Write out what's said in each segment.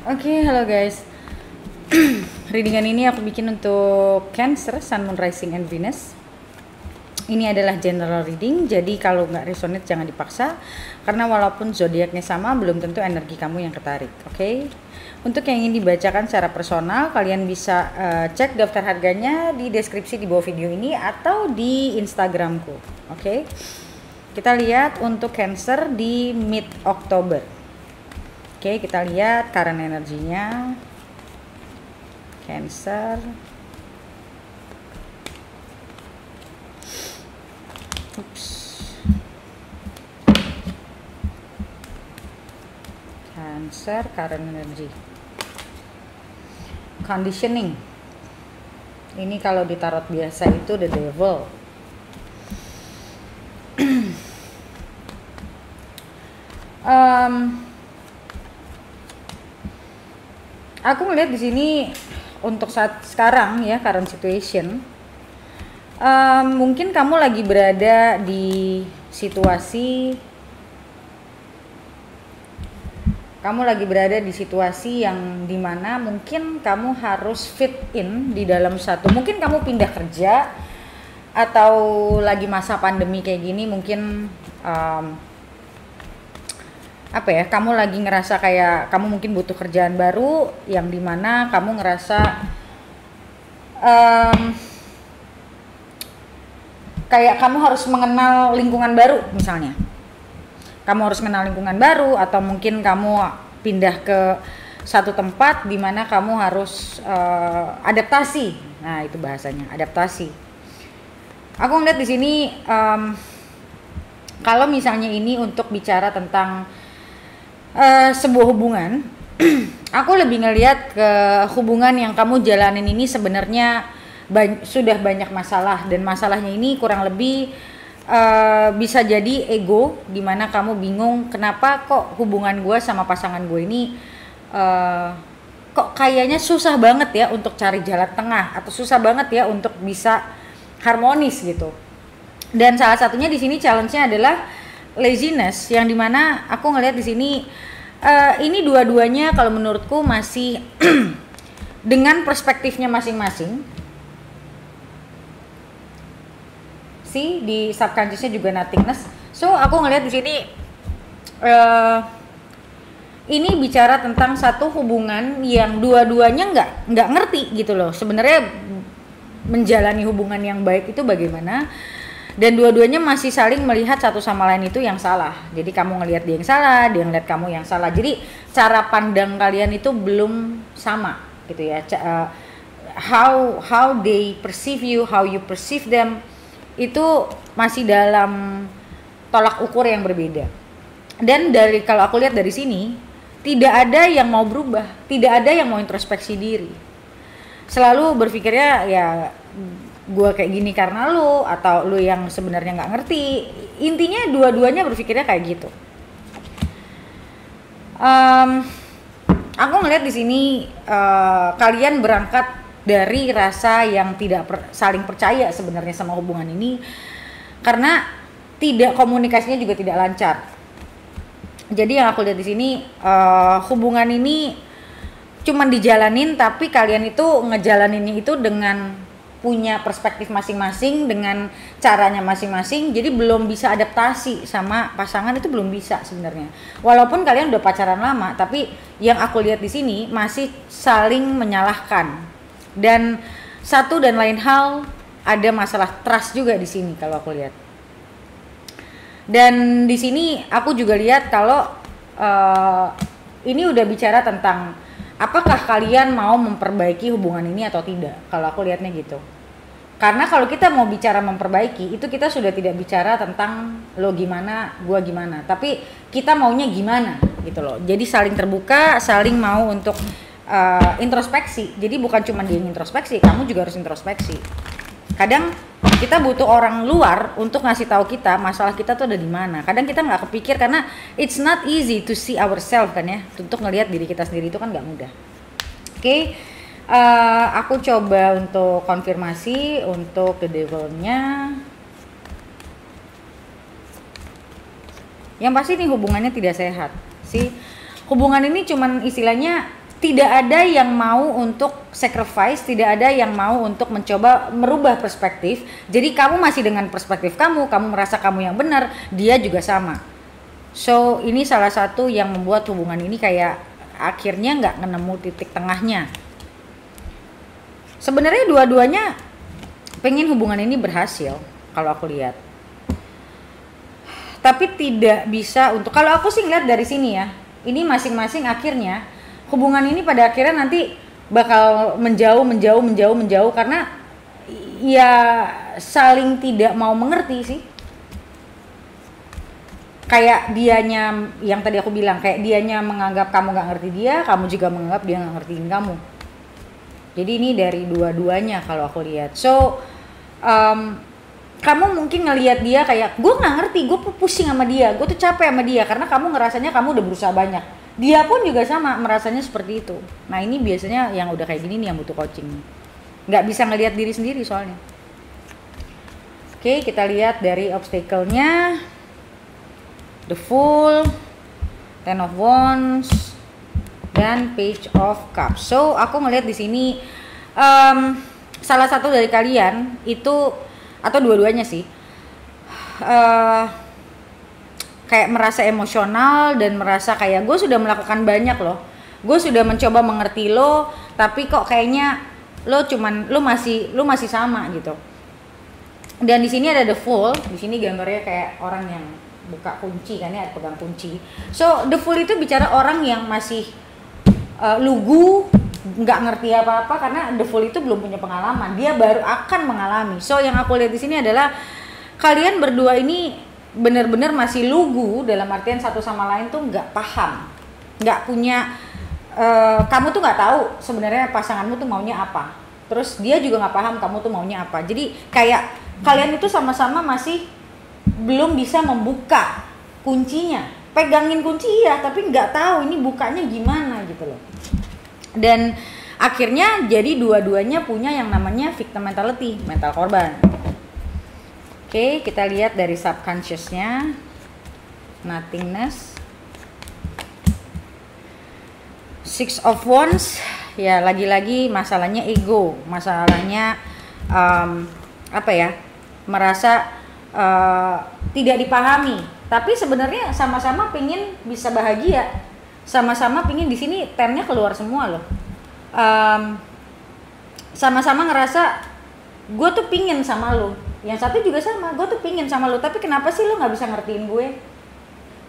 Oke, halo guys. Readingan ini aku bikin untuk Cancer, Sun, Moon, Rising, and Venus. Ini adalah general reading, jadi kalau nggak resonate jangan dipaksa, karena walaupun zodiaknya sama, belum tentu energi kamu yang ketarik. Oke? Untuk yang ingin dibacakan secara personal, kalian bisa cek daftar harganya di deskripsi di bawah video ini atau di Instagramku. Oke? Kita lihat untuk Cancer di mid Oktober. Oke, kita lihat current energinya Cancer. Cancer current energy. Conditioning. Ini kalau di tarot biasa itu the devil. Aku melihat di sini untuk saat sekarang ya, current situation, mungkin kamu lagi berada di situasi yang dimana mungkin kamu harus fit in di dalam satu, mungkin kamu pindah kerja atau lagi masa pandemi kayak gini, mungkin kamu lagi ngerasa kayak kamu mungkin butuh kerjaan baru yang dimana kamu ngerasa kayak kamu harus mengenal lingkungan baru. Misalnya kamu harus mengenal lingkungan baru, atau mungkin kamu pindah ke satu tempat di mana kamu harus adaptasi. Nah, itu bahasanya, adaptasi. Aku ngeliat di sini kalau misalnya ini untuk bicara tentang sebuah hubungan, aku lebih ngelihat ke hubungan yang kamu jalanin ini sebenarnya sudah banyak masalah, dan masalahnya ini kurang lebih bisa jadi ego, dimana kamu bingung kenapa kok hubungan gue sama pasangan gue ini kok kayaknya susah banget ya untuk cari jalan tengah, atau susah banget ya untuk bisa harmonis gitu. Dan salah satunya di sini challenge-nya adalah laziness, yang dimana aku ngelihat di sini ini dua-duanya kalau menurutku masih dengan perspektifnya masing-masing. Di subconsciousnya juga nothingness. So aku ngelihat di sini ini bicara tentang satu hubungan yang dua-duanya nggak ngerti gitu loh sebenarnya menjalani hubungan yang baik itu bagaimana. Dan dua-duanya masih saling melihat satu sama lain itu yang salah. Jadi kamu ngelihat dia yang salah, dia ngelihat kamu yang salah. Jadi cara pandang kalian itu belum sama gitu ya. How they perceive you, how you perceive them, itu masih dalam tolak ukur yang berbeda. Dan dari kalau aku lihat dari sini, tidak ada yang mau berubah, tidak ada yang mau introspeksi diri. Selalu berpikirnya ya gue kayak gini karena lu, atau lu yang sebenarnya nggak ngerti. Intinya dua-duanya berpikirnya kayak gitu. Aku ngelihat di sini kalian berangkat dari rasa yang tidak saling percaya sebenarnya sama hubungan ini, karena tidak komunikasinya juga tidak lancar. Jadi yang aku lihat di sini hubungan ini cuman dijalanin, tapi kalian itu ngejalaninnya itu dengan punya perspektif masing-masing, dengan caranya masing-masing. Jadi belum bisa adaptasi sama pasangan, itu belum bisa sebenarnya. Walaupun kalian udah pacaran lama, tapi yang aku lihat di sini masih saling menyalahkan. Dan satu dan lain hal, ada masalah trust juga di sini kalau aku lihat. Dan di sini aku juga lihat kalau ini udah bicara tentang apakah kalian mau memperbaiki hubungan ini atau tidak, kalau aku lihatnya gitu. Karena kalau kita mau bicara memperbaiki, itu kita sudah tidak bicara tentang lo gimana, gua gimana, tapi kita maunya gimana gitu loh. Jadi saling terbuka, saling mau untuk introspeksi. Jadi bukan cuma dia introspeksi, kamu juga harus introspeksi. Kadang kita butuh orang luar untuk ngasih tahu kita masalah kita tuh ada di mana. Kadang kita nggak kepikir karena it's not easy to see ourselves kan ya. Untuk ngelihat diri kita sendiri itu kan nggak mudah. Oke, aku coba untuk konfirmasi untuk the devil-nya. Yang pasti nih hubungannya tidak sehat. Hubungan ini cuman istilahnya tidak ada yang mau untuk sacrifice, tidak ada yang mau untuk mencoba merubah perspektif. Jadi kamu masih dengan perspektif kamu merasa kamu yang benar, dia juga sama. So ini salah satu yang membuat hubungan ini kayak akhirnya nggak nemu titik tengahnya. Sebenarnya dua-duanya pengen hubungan ini berhasil kalau aku lihat, tapi tidak bisa untuk, kalau aku sih ngeliat dari sini ya, ini masing-masing akhirnya hubungan ini pada akhirnya nanti bakal menjauh karena ya saling tidak mau mengerti sih. Kayak dianya yang tadi aku bilang, kayak dianya menganggap kamu gak ngerti dia, kamu juga menganggap dia gak ngertiin kamu. Jadi ini dari dua-duanya kalau aku lihat. So kamu mungkin ngelihat dia kayak, gue gak ngerti, gue pusing sama dia, gue tuh capek sama dia, karena kamu ngerasanya kamu udah berusaha banyak. Dia pun juga sama merasanya seperti itu. Nah ini biasanya yang udah kayak gini nih yang butuh coaching, nggak bisa ngelihat diri sendiri soalnya. Oke, kita lihat dari obstacle-nya. The Fool, Ten of Wands, dan Page of Cups. So aku ngelihat di sini salah satu dari kalian itu, atau dua-duanya sih, kayak merasa emosional dan merasa kayak gue sudah melakukan banyak loh, gue sudah mencoba mengerti lo, tapi kok kayaknya lo masih sama gitu. Dan di sini ada The Fool, di sini gambarnya kayak orang yang buka kunci kan ya, pegang kunci. So The Fool itu bicara orang yang masih lugu, nggak ngerti apa-apa, karena The Fool itu belum punya pengalaman, dia baru akan mengalami. So yang aku lihat di sini adalah kalian berdua ini benar-benar masih lugu, dalam artian satu sama lain tuh nggak paham, nggak punya, kamu tuh nggak tahu sebenarnya pasanganmu tuh maunya apa, terus dia juga nggak paham kamu tuh maunya apa. Jadi kayak kalian itu sama-sama masih belum bisa membuka kuncinya, pegangin kunci ya, tapi nggak tahu ini bukanya gimana gitu loh. Dan akhirnya jadi dua-duanya punya yang namanya victim mentality, mental korban. Oke, kita lihat dari subconsciousnya, nothingness, Six of Wands, ya lagi-lagi masalahnya ego, masalahnya merasa tidak dipahami, tapi sebenarnya sama-sama pingin bisa bahagia, sama-sama pingin di sini tennya keluar semua loh, sama-sama ngerasa gue tuh pingin sama lo. Yang satu juga sama, gue tuh pingin sama lo, tapi kenapa sih lo nggak bisa ngertiin gue?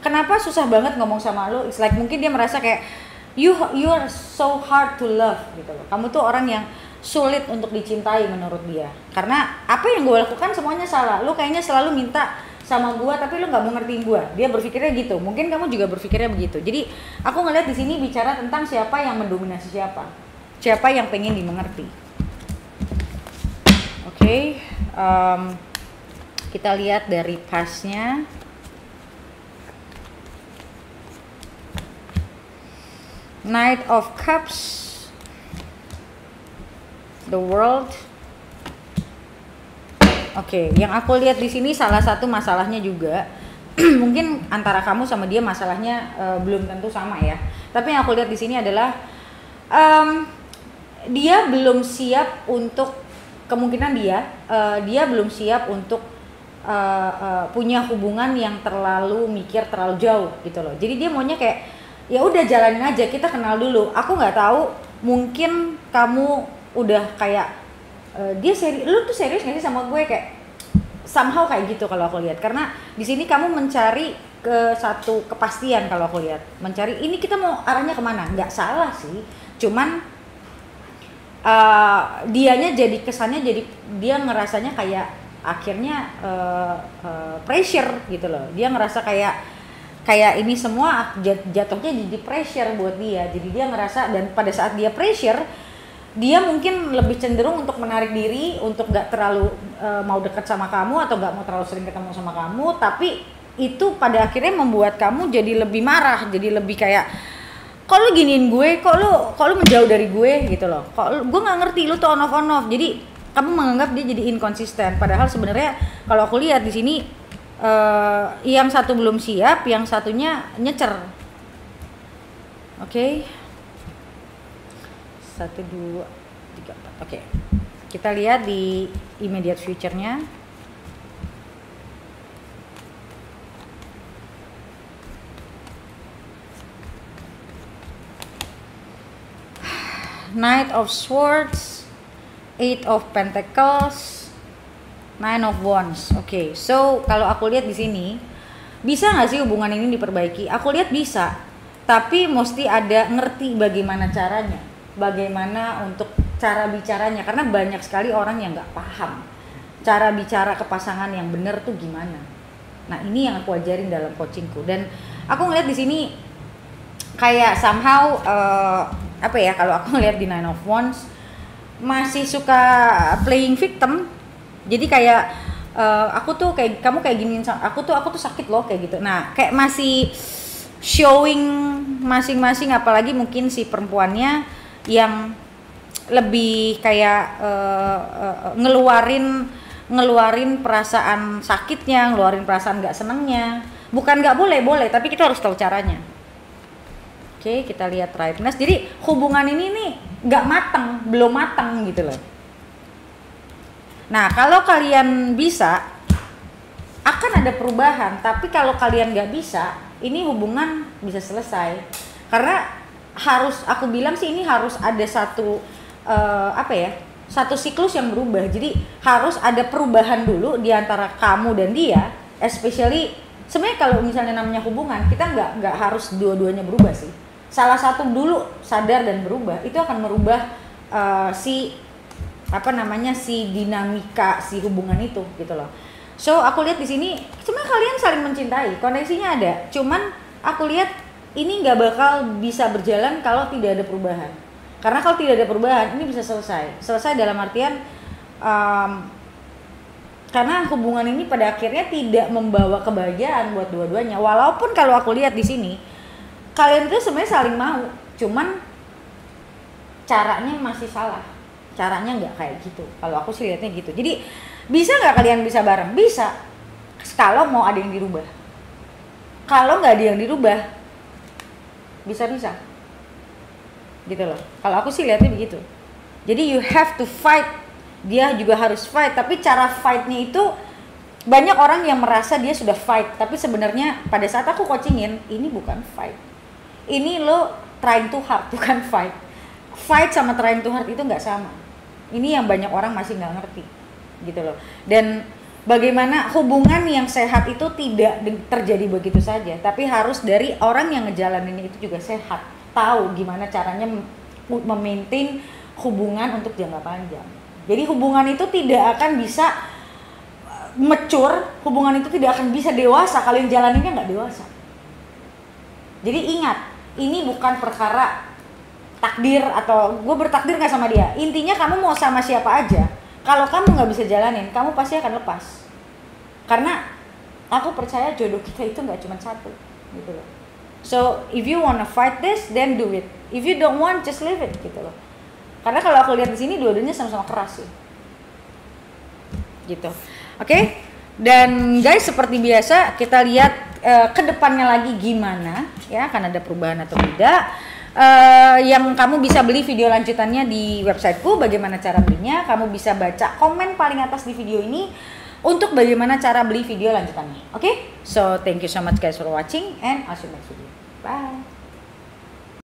Kenapa susah banget ngomong sama lo? It's like mungkin dia merasa kayak you are so hard to love gitu loh. Kamu tuh orang yang sulit untuk dicintai menurut dia. Karena apa yang gue lakukan semuanya salah. Lo kayaknya selalu minta sama gue, tapi lo nggak mau ngertiin gue. Dia berpikirnya gitu. Mungkin kamu juga berpikirnya begitu. Jadi aku ngeliat di sini bicara tentang siapa yang mendominasi siapa yang pengen dimengerti. Oke. Kita lihat dari pasnya. Knight of Cups, The World. Oke, yang aku lihat di sini salah satu masalahnya juga mungkin antara kamu sama dia masalahnya belum tentu sama ya. Tapi yang aku lihat di sini adalah dia belum siap untuk, kemungkinan dia belum siap untuk punya hubungan yang terlalu mikir terlalu jauh gitu loh. Jadi dia maunya kayak ya udah jalanin aja, kita kenal dulu. Aku nggak tahu, mungkin kamu udah kayak lu tuh serius nggak sih sama gue, kayak somehow kayak gitu kalau aku lihat. Karena di sini kamu mencari ke satu kepastian kalau aku lihat, mencari ini kita mau arahnya kemana. Nggak salah sih, cuman dianya jadi kesannya, jadi dia ngerasanya kayak akhirnya pressure gitu loh. Dia ngerasa kayak ini semua jatuhnya jadi pressure buat dia. Jadi dia ngerasa, dan pada saat dia pressure, dia mungkin lebih cenderung untuk menarik diri, untuk nggak terlalu mau dekat sama kamu, atau nggak mau terlalu sering ketemu sama kamu. Tapi itu pada akhirnya membuat kamu jadi lebih marah, jadi lebih kayak, kok lu giniin gue, kok lu menjauh dari gue gitu loh, kok gue nggak ngerti, lu tuh on off. Jadi kamu menganggap dia jadi inkonsisten, padahal sebenarnya kalau aku lihat di sini yang satu belum siap, yang satunya nyecer. Oke. 1 2 3 4. Oke. Kita lihat di immediate future-nya. Knight of Swords, Eight of Pentacles, Nine of Wands. Oke, so kalau aku lihat di sini, bisa nggak sih hubungan ini diperbaiki? Aku lihat bisa, tapi mesti ada ngerti bagaimana caranya, bagaimana untuk cara bicaranya, karena banyak sekali orang yang nggak paham cara bicara ke pasangan yang benar tuh gimana. Nah ini yang aku ajarin dalam coachingku, dan aku ngeliat di sini kayak somehow apa ya, kalau aku ngeliat di Nine of Wands masih suka playing victim. Jadi kayak aku tuh kayak kamu kayak gini, aku tuh sakit loh kayak gitu. Nah kayak masih showing masing-masing, apalagi mungkin si perempuannya yang lebih kayak ngeluarin perasaan sakitnya, ngeluarin perasaan nggak senengnya. Bukan nggak boleh, tapi kita harus tahu caranya. Oke, kita lihat rightness. Jadi hubungan ini nih nggak matang, belum matang gitu loh. Nah kalau kalian bisa, akan ada perubahan. Tapi kalau kalian nggak bisa, ini hubungan bisa selesai. Karena harus, aku bilang sih ini harus ada satu satu siklus yang berubah. Jadi harus ada perubahan dulu di antara kamu dan dia. Especially sebenarnya kalau misalnya namanya hubungan, kita nggak harus dua-duanya berubah sih. Salah satu dulu sadar dan berubah, itu akan merubah si dinamika si hubungan itu gitu loh. So aku lihat di sini cuma kalian saling mencintai, koneksinya ada. Cuman aku lihat ini nggak bakal bisa berjalan kalau tidak ada perubahan. Karena kalau tidak ada perubahan ini bisa selesai dalam artian karena hubungan ini pada akhirnya tidak membawa kebahagiaan buat dua-duanya. Walaupun kalau aku lihat di sini kalian itu sebenarnya saling mau, cuman caranya masih salah. Caranya nggak kayak gitu. Kalau aku sih lihatnya gitu. Jadi bisa nggak kalian bisa bareng? Bisa. Kalau mau ada yang dirubah. Kalau nggak ada yang dirubah, bisa-bisa. Gitu loh. Kalau aku sih lihatnya begitu. Jadi you have to fight. Dia juga harus fight. Tapi cara fightnya itu banyak orang yang merasa dia sudah fight. Tapi sebenarnya pada saat aku coachingin, ini bukan fight. Ini lo trying too hard, bukan fight. Fight sama trying too hard itu nggak sama. Ini yang banyak orang masih nggak ngerti, gitu loh. Dan bagaimana hubungan yang sehat itu tidak terjadi begitu saja, tapi harus dari orang yang ngejalanin itu juga sehat, tahu gimana caranya memaintain hubungan untuk jangka panjang. Jadi hubungan itu tidak akan bisa mature, hubungan itu tidak akan bisa dewasa kalau yang jalaninnya nggak dewasa. Jadi ingat, ini bukan perkara takdir atau gue bertakdir nggak sama dia. Intinya kamu mau sama siapa aja, kalau kamu nggak bisa jalanin, kamu pasti akan lepas. Karena aku percaya jodoh kita itu nggak cuma satu, gitu loh. So if you wanna fight this, then do it. If you don't want, just leave it, gitu loh. Karena kalau aku lihat di sini dua-duanya sama-sama keras sih, gitu. Oke? Dan guys, seperti biasa kita lihat kedepannya lagi gimana, ya akan ada perubahan atau tidak. Yang kamu bisa beli video lanjutannya di websiteku. Bagaimana cara belinya? Kamu bisa baca komen paling atas di video ini untuk bagaimana cara beli video lanjutannya. Oke? So thank you so much guys for watching and I'll see you next video. Bye.